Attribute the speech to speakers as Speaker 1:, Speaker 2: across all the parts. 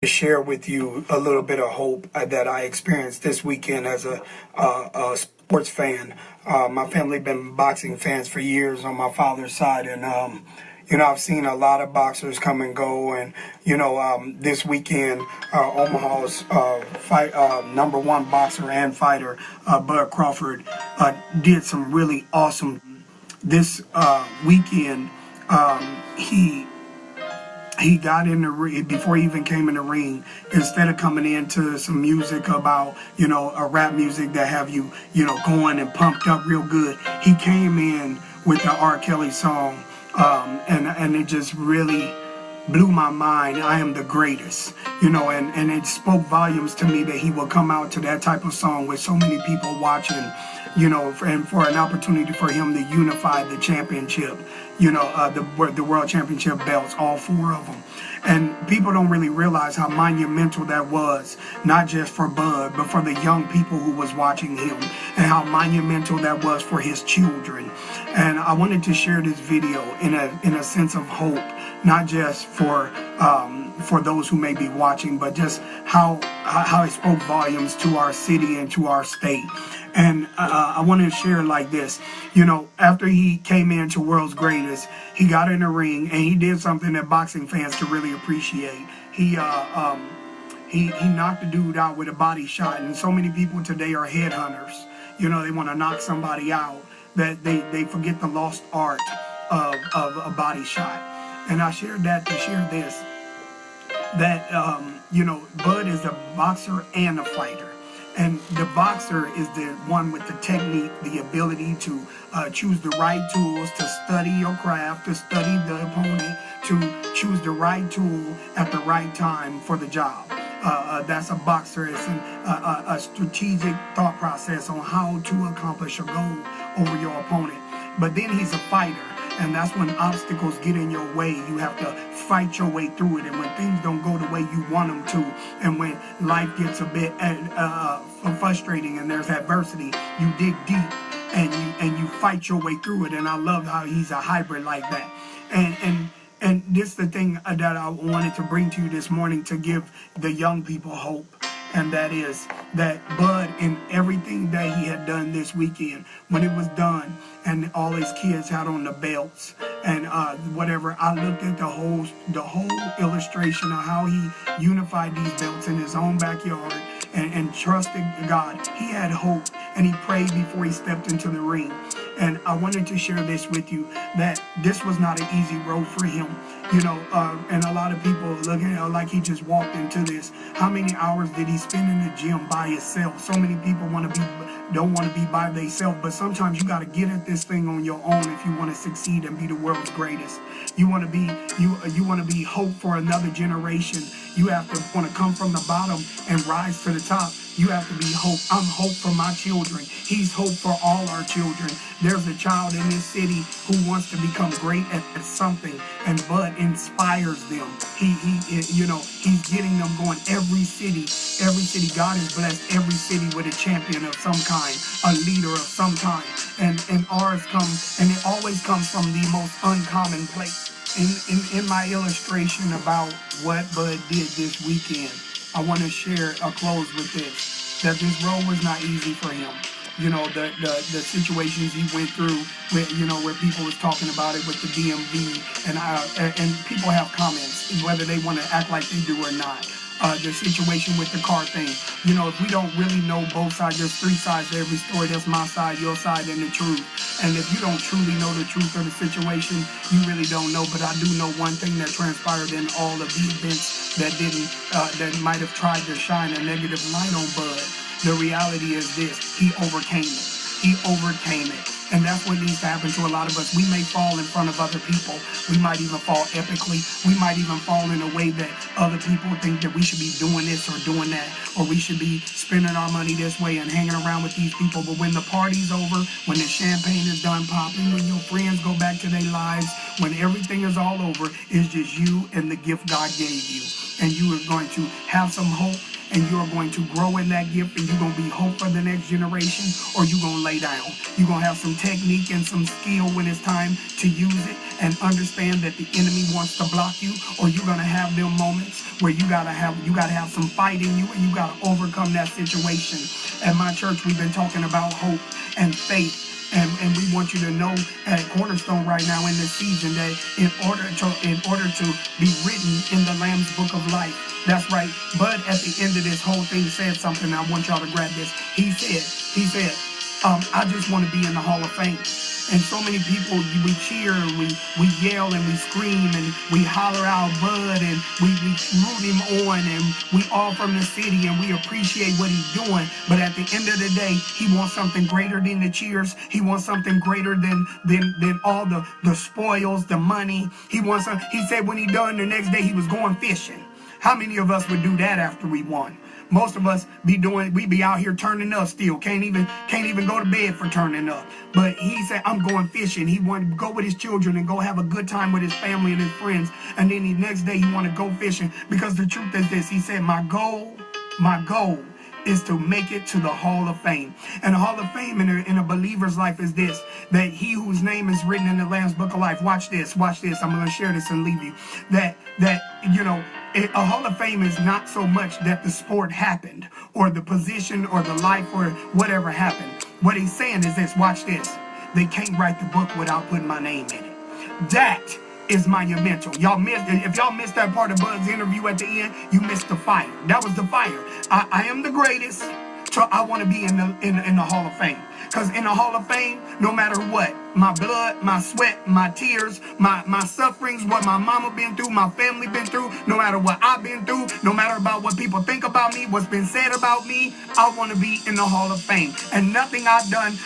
Speaker 1: share with you a little bit of hope that I experienced this weekend as a sports fan. My family been boxing fans for years on my father's side, and I've seen a lot of boxers come and go, and this weekend, Omaha's number one boxer and fighter, Bud Crawford, did some really awesome. This weekend, he got in the ring before he even came in the ring. Instead of coming into some music about, a rap music that have you, going and pumped up real good, he came in with the R. Kelly song, and it just really blew my mind. I am the greatest, and it spoke volumes to me that he will come out to that type of song with so many people watching, and for an opportunity for him to unify the championship, the world championship belts, all four of them. And people don't really realize how monumental that was, not just for Bud, but for the young people who was watching him, and how monumental that was for his children. And I wanted to share this video in a sense of hope, not just for those who may be watching, but just how it spoke volumes to our city and to our state. And I want to share like this. After he came into World's Greatest, he got in the ring and he did something that boxing fans can really appreciate. He knocked the dude out with a body shot, and so many people today are headhunters. They want to knock somebody out, that they forget the lost art of a body shot. And I shared that to share this, that Bud is a boxer and a fighter. And the boxer is the one with the technique, the ability to choose the right tools, to study your craft, to study the opponent, to choose the right tool at the right time for the job. That's a boxer. It's a strategic thought process on how to accomplish a goal over your opponent. But then he's a fighter. And that's when obstacles get in your way. You have to fight your way through it. And when things don't go the way you want them to, and when life gets a bit frustrating and there's adversity, you dig deep and you fight your way through it. And I love how he's a hybrid like that. And this is the thing that I wanted to bring to you this morning to give the young people hope. And that is that Bud and everything that he had done this weekend, when it was done and all his kids had on the belts and whatever, I looked at the whole illustration of how he unified these belts in his own backyard and trusted God. He had hope, and he prayed before he stepped into the ring. And I wanted to share this with you, that this was not an easy road for him. And a lot of people look at it like he just walked into this. How many hours did he spend in the gym by himself? So many people don't want to be by themselves, but sometimes you got to get at this thing on your own if you want to succeed and be the world's greatest. You want to be hope for another generation. You have to want to come from the bottom and rise to the top. You have to be hope. I'm hope for my children. He's hope for all our children. There's a child in this city who wants to become great at something, and Bud inspires them. He's getting them going. Every city. God has blessed every city with a champion of some kind, a leader of some kind, and ours comes, and it always comes from the most uncommon place. In my illustration about what Bud did this weekend, I want to share a close with this, that this road was not easy for him. The situations he went through with, where people was talking about it with the DMV, and people have comments, whether they want to act like they do or not. The situation with the car thing. If we don't really know both sides, there's three sides to every story. There's my side, your side, and the truth. And if you don't truly know the truth of the situation, you really don't know. But I do know one thing that transpired in all of the events that might have tried to shine a negative light on Bud. The reality is this: he overcame it. He overcame it. And that's what needs to happen to a lot of us. We may fall in front of other people. We might even fall epically. We might even fall in a way that other people think that we should be doing this or doing that, or we should be spending our money this way and hanging around with these people. But when the party's over, when the champagne is done popping, when your friends go back to their lives, when everything is all over, it's just you and the gift God gave you. And you are going to have some hope. and you're going to grow in that gift, and you're going to be hope for the next generation, or you're going to lay down. You're going to have some technique and some skill when it's time to use it, and understand that the enemy wants to block you, or you're going to have them moments where you got to have some fight in you, and you got to overcome that situation. At my church, we've been talking about hope and faith. And we want you to know at Cornerstone right now in this season that in order to be written in the Lamb's Book of Life, that's right. But at the end of this whole thing said something. I want y'all to grab this. He said, I just want to be in the Hall of Fame. And so many people, we cheer and we yell and we scream and we holler out Bud and we root him on, and we all from the city and we appreciate what he's doing. But at the end of the day, he wants something greater than the cheers. He wants something greater than all the spoils, the money. He said when he done the next day he was going fishing. How many of us would do that after we won? Most of us we be out here turning up still. Can't even go to bed for turning up. But he said, I'm going fishing. He wanted to go with his children and go have a good time with his family and his friends. And then the next day he wanted to go fishing. Because the truth is this, he said, my goal is to make it to the Hall of Fame. And the Hall of Fame in a believer's life is this, that he whose name is written in the Lamb's Book of Life. Watch this. I'm going to share this and leave you. That a Hall of Fame is not so much that the sport happened or the position or the life or whatever happened. What he's saying is this, watch this. They can't write the book without putting my name in it. That is monumental. If y'all missed that part of Bud's interview at the end, you missed the fire. That was the fire. I am the greatest, so I want to be in the Hall of Fame. Because in the Hall of Fame, no matter what, my blood, my sweat, my tears, my sufferings, what my mama been through, my family been through, no matter what I've been through, no matter about what people think about me, what's been said about me, I want to be in the Hall of Fame. And nothing I've done,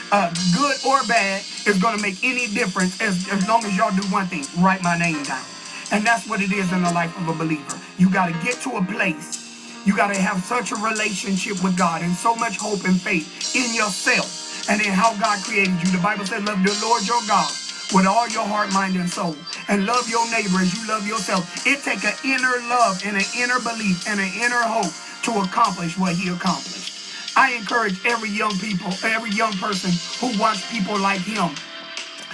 Speaker 1: good or bad, is going to make any difference as long as y'all do one thing, write my name down. And that's what it is in the life of a believer. You got to get to a place. You got to have such a relationship with God and so much hope and faith in yourself and in how God created you. The Bible said, love the Lord your God with all your heart, mind, and soul. And love your neighbor as you love yourself. It takes an inner love and an inner belief and an inner hope to accomplish what he accomplished. I encourage every young person who wants people like him.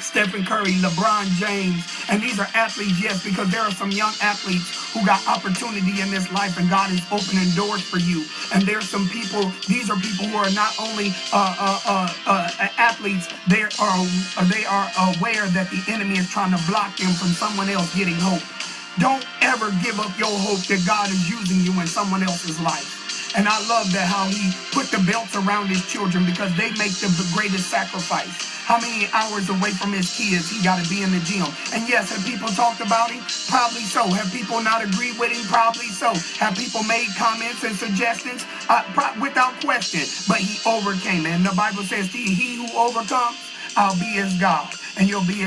Speaker 1: Stephen Curry, LeBron James, and these are athletes, yes, because there are some young athletes who got opportunity in this life and God is opening doors for you. And there's some people, these are people who are not only athletes, they are aware that the enemy is trying to block them from someone else getting hope. Don't ever give up your hope that God is using you in someone else's life. And I love that how he put the belts around his children because they make the greatest sacrifice. How many hours away from his kids he got to be in the gym? And yes, have people talked about him? Probably so. Have people not agreed with him? Probably so. Have people made comments and suggestions? Without question. But he overcame it. And the Bible says, he who overcomes, I'll be his God. And you'll be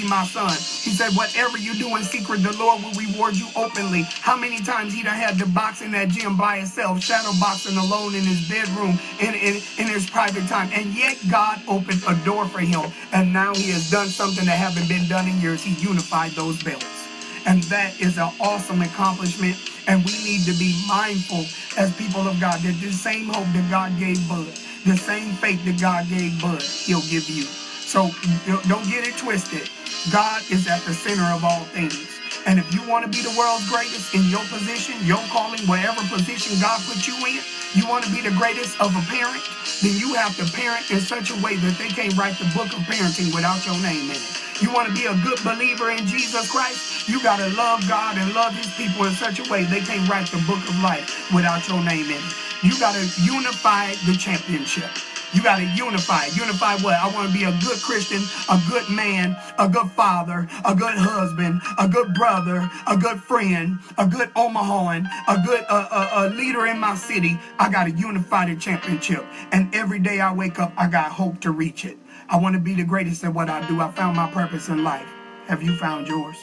Speaker 1: my son. He said, whatever you do in secret, the Lord will reward you openly. How many times he done had to box in that gym by himself, shadow boxing alone in his bedroom, in his private time. And yet God opened a door for him. And now he has done something that haven't been done in years. He unified those belts. And that is an awesome accomplishment. And we need to be mindful as people of God that the same hope that God gave Bud, the same faith that God gave Bud, he'll give you. So don't get it twisted. God is at the center of all things. And if you want to be the world's greatest in your position, your calling, whatever position God put you in, you want to be the greatest of a parent, then you have to parent in such a way that they can't write the book of parenting without your name in it. You want to be a good believer in Jesus Christ, you got to love God and love his people in such a way they can't write the book of life without your name in it. You got to unify the championship. You got to unify. Unify what? I want to be a good Christian, a good man, a good father, a good husband, a good brother, a good friend, a good Omahan, a good leader in my city. I got to unify the championship. And every day I wake up, I got hope to reach it. I want to be the greatest at what I do. I found my purpose in life. Have you found yours?